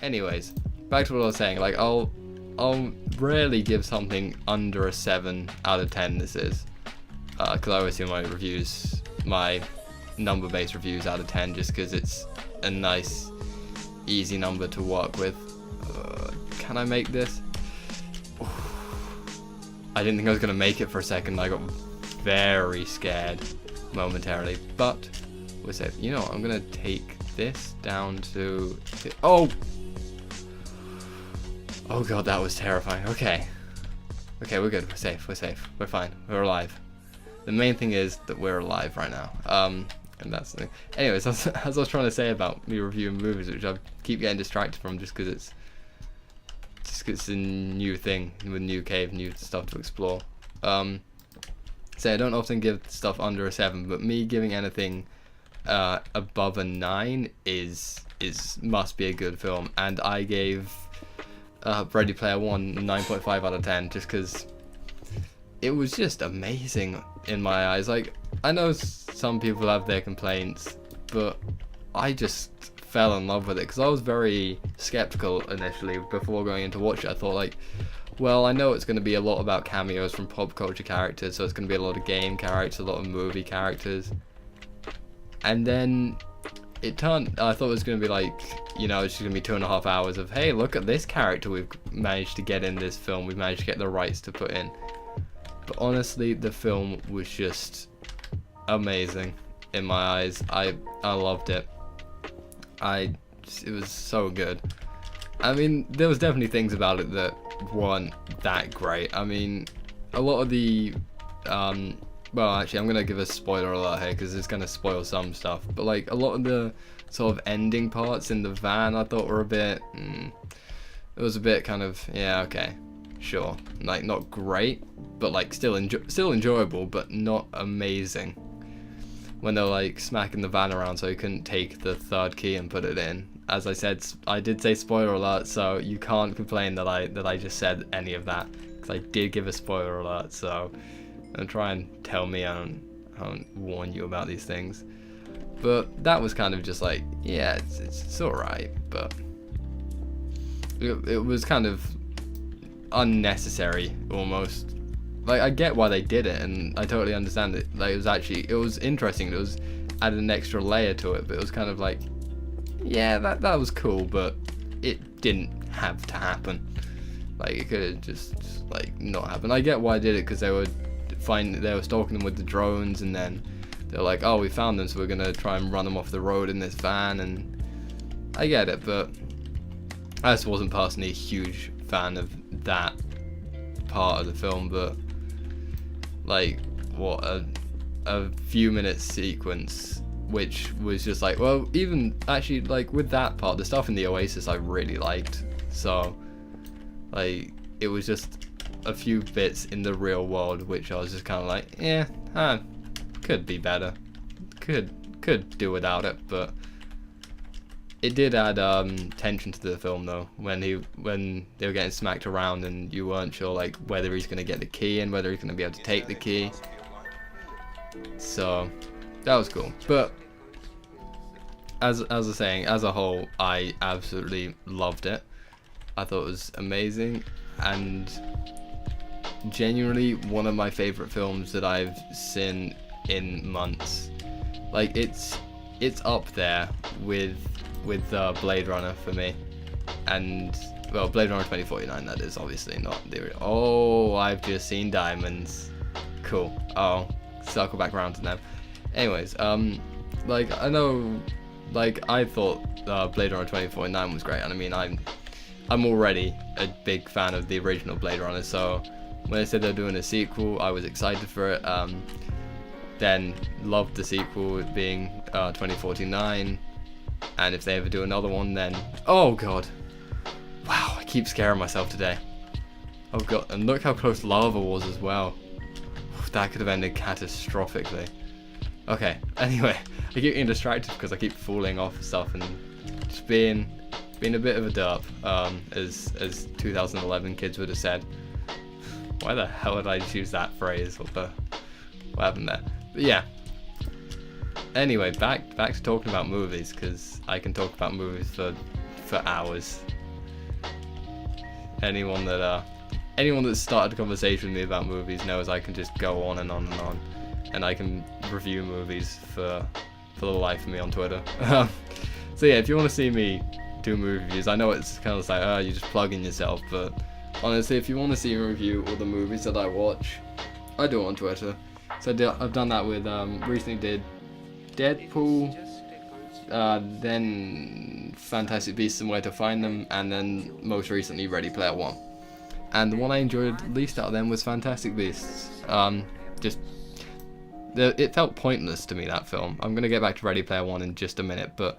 anyways, back to what I was saying. Like, I'll rarely give something under a 7 out of 10. This is because I always do my reviews, my number-based reviews out of 10, just because it's a nice, easy number to work with. Can I make this? I didn't think I was gonna make it for a second. I got very scared momentarily, but we're safe. You know what? I'm gonna take this down to. Oh god, that was terrifying. Okay, we're good. We're safe. We're safe. We're fine. We're alive. The main thing is that we're alive right now. And that's the thing. Anyways, as I was trying to say about me reviewing movies, which I keep getting distracted from, just because it's a new thing with new cave, new stuff to explore. So I don't often give stuff under a 7, but me giving anything above a 9 must be a good film, and I gave Ready Player One a 9.5 out of 10 just because it was just amazing in my eyes. Like, I know some people have their complaints, but I just fell in love with it because I was very skeptical initially before going in to watch it. I thought, like, well, I know it's going to be a lot about cameos from pop culture characters, so it's going to be a lot of game characters, a lot of movie characters. And then I thought it was going to be like, you know, it's just going to be 2.5 hours of, hey, look at this character we've managed to get in this film, we've managed to get the rights to put in. But honestly, the film was just amazing in my eyes. I loved it. It was so good. I mean, there was definitely things about it that weren't that great. I mean, a lot of the well, actually, I'm gonna give a spoiler alert here because it's gonna spoil some stuff, but like a lot of the sort of ending parts in the van I thought were a bit it was a bit kind of, yeah, okay, sure, like not great, but like still enjoyable, but not amazing. When they're like smacking the van around so you couldn't take the third key and put it in. As I said, I did say spoiler alert, so you can't complain that I just said any of that, because I did give a spoiler alert. So don't try and tell me I don't warn you about these things. But that was kind of just like, yeah, it's alright, but it was kind of unnecessary almost. Like, I get why they did it, and I totally understand it. Like, it was interesting. It was added an extra layer to it, but it was kind of like, yeah, that was cool, but it didn't have to happen. Like, it could have just like not happened. I get why I did it, because they were stalking them with the drones, and then they're like, oh, we found them, so we're gonna try and run them off the road in this van. And I get it, but I just wasn't personally a huge fan of that part of the film. But like, what, a few minute sequence which was just like, well, even actually, like, with that part, the stuff in the Oasis I really liked. So like, it was just a few bits in the real world which I was just kind of like, yeah, could be better, could do without it. But it did add tension to the film though, when they were getting smacked around and you weren't sure like whether he's gonna get the key and whether he's gonna be able to take the key. So that was cool. But as I was saying, as a whole, I absolutely loved it. I thought it was amazing, and genuinely one of my favorite films that I've seen in months. Like, it's up there with Blade Runner for me, and well, Blade Runner 2049, that is, obviously not the. Oh, I've just seen diamonds. Cool. Oh, circle back around to them. Anyways, like, I know, like, I thought Blade Runner 2049 was great, and I mean, I'm already a big fan of the original Blade Runner, so when they said they're doing a sequel, I was excited for it. Then loved the sequel being 2049, and if they ever do another one, then oh god, wow, I keep scaring myself today. Oh god, and look how close Lava was as well. That could have ended catastrophically. Okay, anyway, I keep getting distracted because I keep falling off stuff and just being a bit of a derp, as 2011 kids would have said. Why the hell did I choose that phrase? What happened there? But yeah. Anyway, back to talking about movies, because I can talk about movies for hours. anyone that's started a conversation with me about movies knows I can just go on and on and on, and I can review movies for the life of me on Twitter. So yeah, if you want to see me do movie reviews, I know it's kind of like, you're just plugging yourself, but honestly, if you want to see a review of the movies that I watch, I do it on Twitter. So I've done that with, recently did Deadpool, then Fantastic Beasts and Where to Find Them, and then most recently Ready Player One. And the one I enjoyed least out of them was Fantastic Beasts. It felt pointless to me, that film. I'm going to get back to Ready Player One in just a minute, but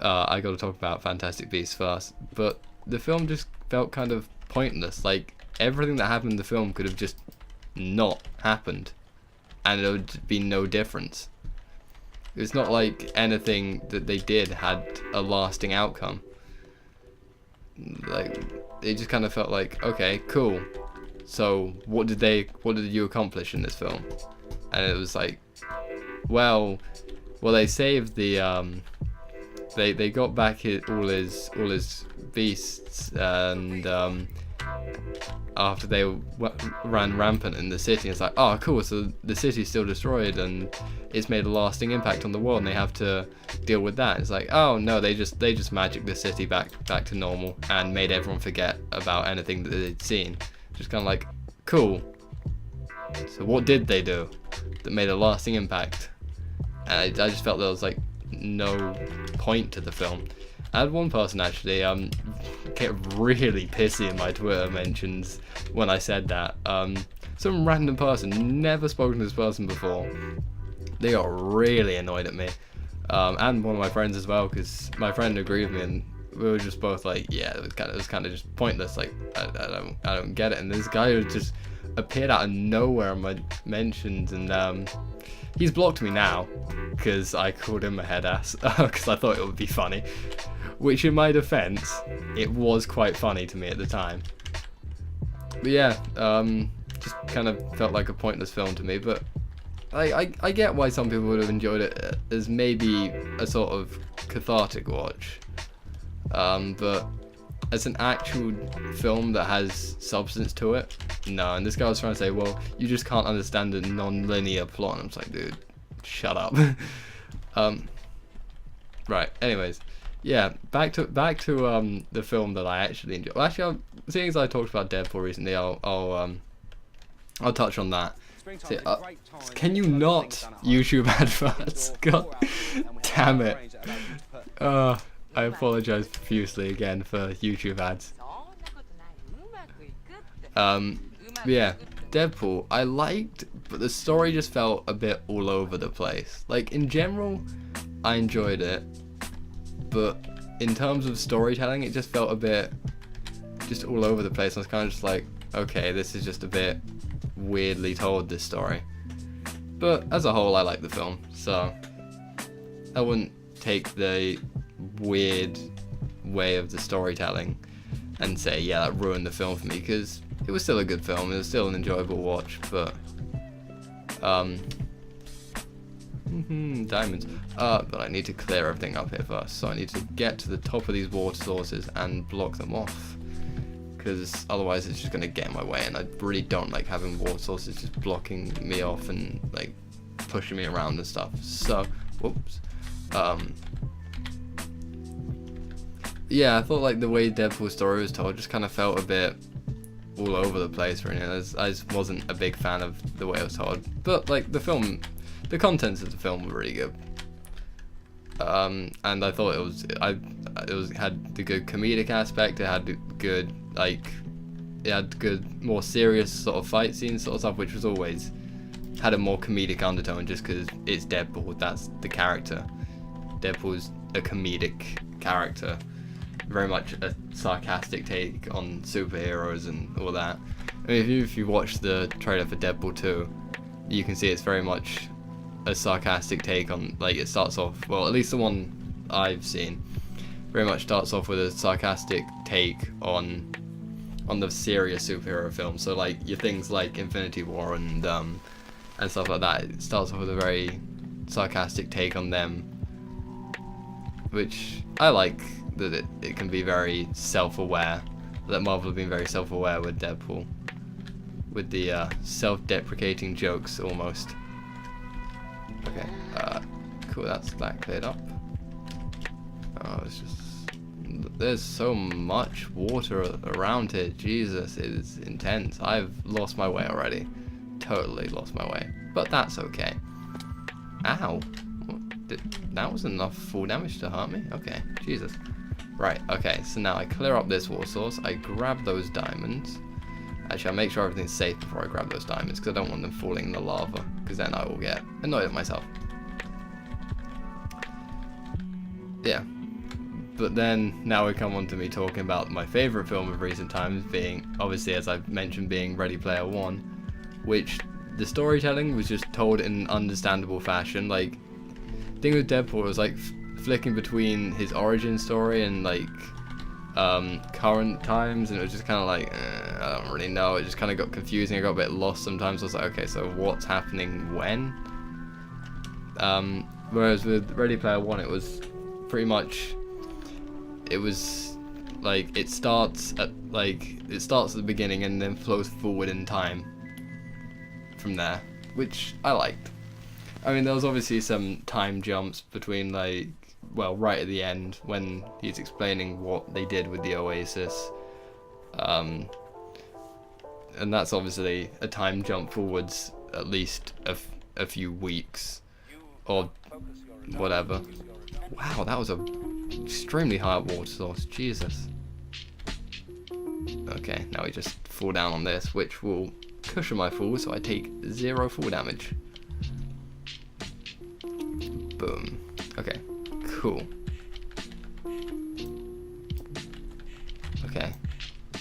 I got to talk about Fantastic Beasts first. But the film just felt kind of pointless. Like, everything that happened in the film could have just not happened, and there would be no difference. It's not like anything that they did had a lasting outcome. Like, it just kind of felt like, okay, cool. So what did you accomplish in this film? And it was like, well, they saved the they got back all his beasts, and after they ran rampant in the city, it's like, oh cool, so the city's still destroyed and it's made a lasting impact on the world and they have to deal with that. It's like, oh no, they just magicked the city back to normal and made everyone forget about anything that they'd seen. Just kind of like, cool, so what did they do that made a lasting impact? And I just felt there was like no point to the film. I had one person actually get really pissy in my Twitter mentions when I said that. Some random person, never spoken to this person before. They got really annoyed at me, and one of my friends as well, because my friend agreed with me, and we were just both like, yeah, it was kind of just pointless. Like, I don't get it. And this guy who just appeared out of nowhere on my mentions, and he's blocked me now because I called him a head ass because I thought it would be funny. Which, in my defense, it was quite funny to me at the time. But yeah, just kind of felt like a pointless film to me. But I get why some people would have enjoyed it as maybe a sort of cathartic watch. But as an actual film that has substance to it, no. And this guy was trying to say, well, you just can't understand the non-linear plot. And I'm just like, dude, shut up. Right. Anyways. Yeah, back to the film that I actually enjoyed. Well, actually, seeing as I talked about Deadpool recently, I'll touch on that. See, can you not YouTube adverts? God damn it! I apologize profusely again for YouTube ads. Yeah, Deadpool I liked, but the story just felt a bit all over the place. Like, in general, I enjoyed it. But in terms of storytelling, it just felt a bit just all over the place. I was kind of just like, okay, this is just a bit weirdly told, this story. But as a whole, I like the film, so I wouldn't take the weird way of the storytelling and say, yeah, that ruined the film for me, because it was still a good film. It was still an enjoyable watch, but diamonds. But I need to clear everything up here first, so I need to get to the top of these water sources and block them off, because otherwise it's just going to get in my way, and I really don't like having water sources just blocking me off and like pushing me around and stuff. So, whoops. Yeah, I thought like the way Deadpool's story was told just kind of felt a bit all over the place, really. I just wasn't a big fan of the way it was told, but like the contents of the film were really good. And I thought it had the good comedic aspect. It had good more serious sort of fight scenes sort of stuff, which was always had a more comedic undertone just because it's Deadpool. That's the character. Deadpool's a comedic character, very much a sarcastic take on superheroes and all that. I mean, if you watch the trailer for Deadpool 2, you can see it's very much a sarcastic take on, like, it starts off, well, at least the one I've seen, very much starts off with a sarcastic take on the serious superhero film. So like your things like Infinity War and stuff like that, it starts off with a very sarcastic take on them, which I like, that it can be very self-aware that Marvel have been very self-aware with Deadpool, with the self-deprecating jokes almost. Okay, cool. That's that cleared up. Oh, it's just there's so much water around here. Jesus, it is intense. I've lost my way already. Totally lost my way, but that's okay. Ow. That was enough full damage to hurt me? Okay, Jesus. Right, okay, so now I clear up this water source, I grab those diamonds. Actually, I'll make sure everything's safe before I grab those diamonds, because I don't want them falling in the lava, because then I will get annoyed at myself. Yeah. But then, now we come on to me talking about my favourite film of recent times being, obviously as I've mentioned, being Ready Player One, which the storytelling was just told in an understandable fashion. Like, the thing with Deadpool was like flicking between his origin story and like current times, and it was just kind of like I don't really know. It just kind of got confusing. I got a bit lost sometimes. I was like, okay, so what's happening when? Whereas with Ready Player One, it was pretty much, it was like it starts at the beginning and then flows forward in time from there, which I liked. I mean, there was obviously some time jumps between, like, well, right at the end when he's explaining what they did with the Oasis, and that's obviously a time jump forwards at least a few weeks or whatever. Wow, that was a extremely high water source. Jesus. Okay, now we just fall down on this, which will cushion my fall, so I take 0 fall damage. Boom. Okay, cool. Okay,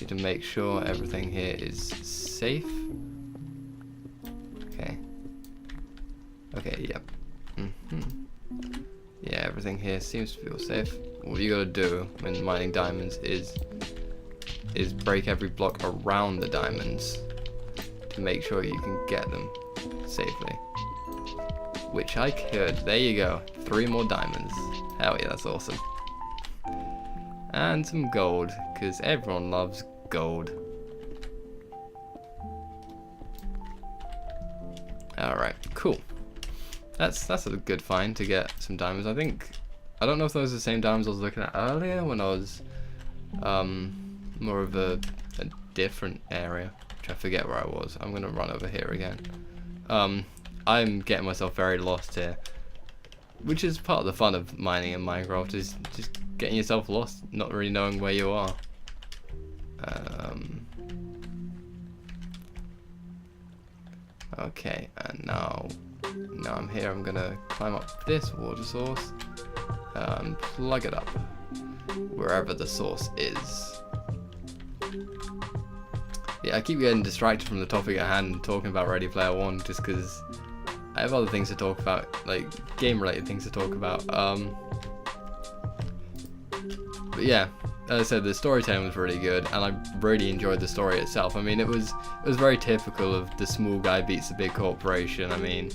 need to make sure everything here is safe. Okay. Okay, yep. Yeah, everything here seems to feel safe. What you gotta do when mining diamonds is break every block around the diamonds to make sure you can get them safely. Which I could. There you go. 3 more diamonds. Hell yeah, that's awesome. And some gold, because everyone loves gold. Alright, cool. That's a good find to get some diamonds. I don't know if those are the same diamonds I was looking at earlier when I was more of a different area, which I forget where I was. I'm gonna run over here again. I'm getting myself very lost here, which is part of the fun of mining in Minecraft, is just getting yourself lost, not really knowing where you are. Okay, and now I'm here. I'm gonna climb up this water source and plug it up wherever the source is. Yeah, I keep getting distracted from the topic at hand, talking about Ready Player One, just because I have other things to talk about, like game-related things to talk about. But yeah, as I said, the storytelling was really good, and I really enjoyed the story itself. I mean, it was very typical of the small guy beats the big corporation. I mean,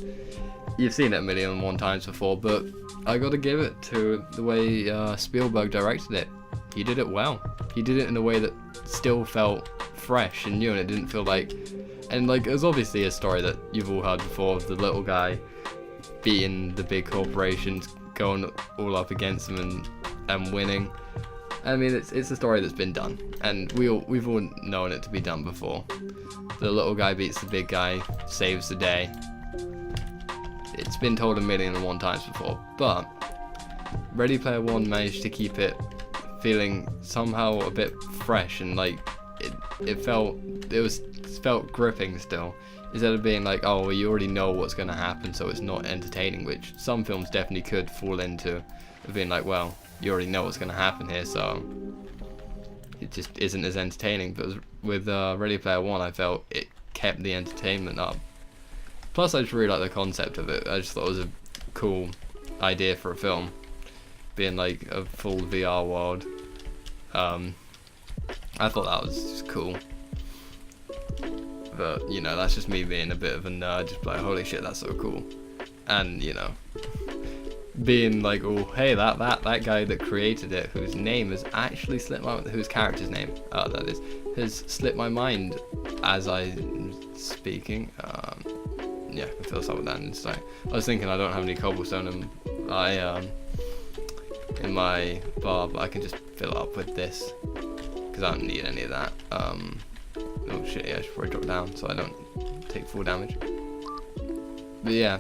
you've seen it a million and one times before, but I got to give it to the way Spielberg directed it. He did it well. He did it in a way that still felt fresh and new, and it didn't feel like, and like, it was obviously a story that you've all heard before of the little guy beating the big corporations, going all up against them and winning. I mean, it's a story that's been done, and we've all known it to be done before. The little guy beats the big guy, saves the day. It's been told a million and one times before, but Ready Player One managed to keep it feeling somehow a bit fresh, and like it felt gripping still, instead of being like, oh well, you already know what's going to happen, so it's not entertaining, which some films definitely could fall into, of being like, well, you already know what's going to happen here, so it just isn't as entertaining. But with Ready Player One, I felt it kept the entertainment up. Plus, I just really like the concept of it. I just thought it was a cool idea for a film, being like a full VR world. I thought that was just cool. But, you know, that's just me being a bit of a nerd, just like, holy shit, that's so cool. And, you know, being like, oh, hey, that guy that created it, whose name has actually slipped my, whose character's name, that is, has slipped my mind as I'm speaking. Yeah, I can fill this up with that. And so I was thinking I don't have any cobblestone in my bar, but I can just fill it up with this because I don't need any of that. Oh shit, yeah, I should probably drop down so I don't take full damage. But yeah,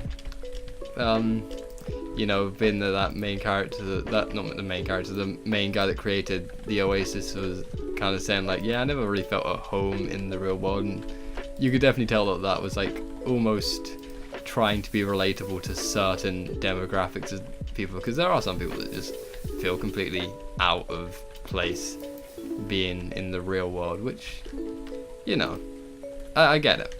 you know, being that main character, that not the main character, the main guy that created the Oasis was kind of saying like, yeah, I never really felt at home in the real world, and you could definitely tell that that was like almost trying to be relatable to certain demographics of people, because there are some people that just feel completely out of place being in the real world, which, you know, I get it.